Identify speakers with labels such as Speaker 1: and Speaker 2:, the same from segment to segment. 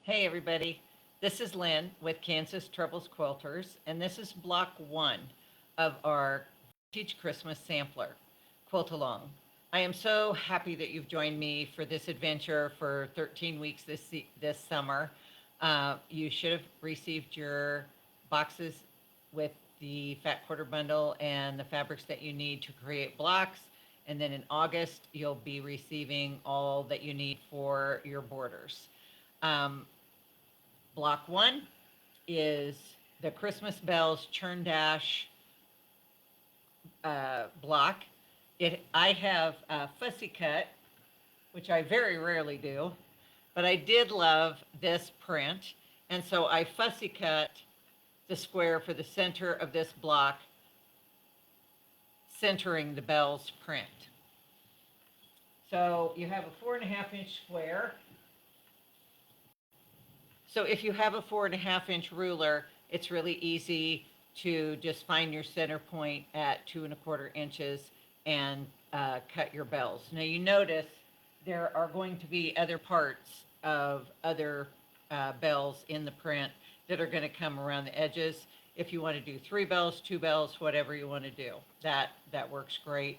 Speaker 1: Hey everybody, this is Lynn with Kansas Troubles Quilters, and this is block one of our Vintage Christmas Sampler Quilt Along. I am so happy that you've joined me for this adventure for 13 weeks this summer. You should have received your boxes with the Fat Quarter Bundle and the fabrics that you need to create blocks. And then in August, you'll be receiving all that you need for your borders. Block one is the Christmas Bells Churn Dash block. I have fussy cut, which I very rarely do, but I did love this print, and so I fussy cut the square for the center of this block, centering the bells print. So you have a 4.5-inch square. So if you have a 4.5-inch ruler, it's really easy to just find your center point at 2.25 inches and cut your bells. Now you notice there are going to be other parts of other bells in the print that are going to come around the edges. If you want to do 3 bells, 2 bells, whatever you want to do, that works great.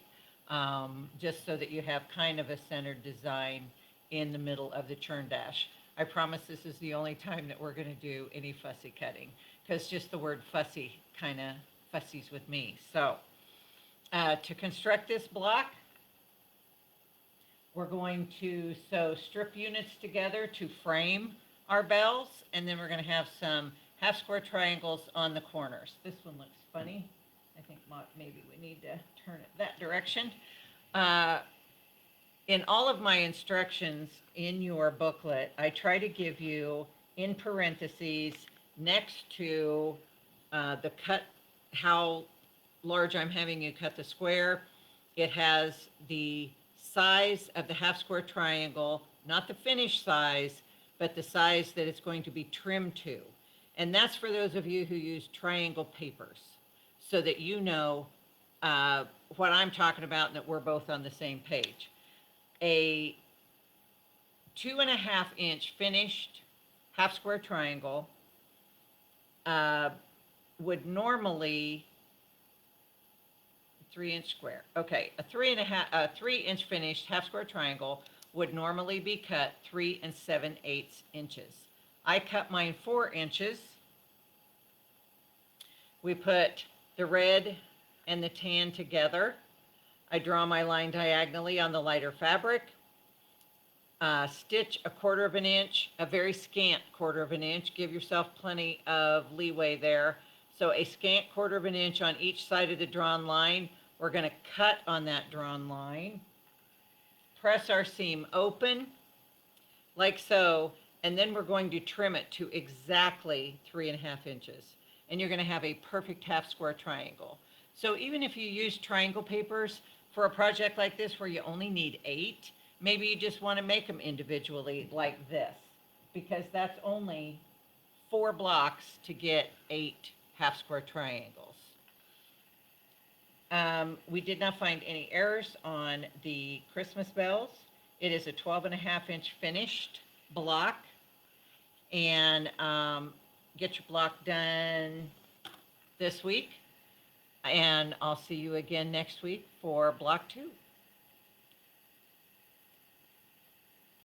Speaker 1: Just so that you have kind of a centered design in the middle of the churn dash. I promise this is the only time that we're going to do any fussy cutting, because just the word fussy kind of fussies with me. So to construct this block, we're going to sew strip units together to frame our bells, and then we're going to have some half square triangles on the corners. This one looks funny. I think maybe we need to turn it that direction. In all of my instructions in your booklet, I try to give you in parentheses next to the cut, how large I'm having you cut the square. It has the size of the half square triangle, not the finished size, but the size that it's going to be trimmed to. And that's for those of you who use triangle papers, so that you know what I'm talking about and that we're both on the same page. A 2.5-inch finished half square triangle would normally 3-inch square. Okay, a 3-inch finished half square triangle would normally be cut 3 7/8 inches. I cut mine 4 inches. We put the red and the tan together. I draw my line diagonally on the lighter fabric, stitch a 1/4 inch, a very scant 1/4 inch. Give yourself plenty of leeway there. So a scant 1/4 inch on each side of the drawn line. We're going to cut on that drawn line, press our seam open like so, and then we're going to trim it to exactly 3.5 inches. And you're going to have a perfect half square triangle. So even if you use triangle papers for a project like this where you only need 8, maybe you just want to make them individually like this, because that's only 4 blocks to get 8 half square triangles. We did not find any errors on the Christmas bells. It is a 12.5-inch finished block, and get your block done this week. And I'll see you again next week for block 2.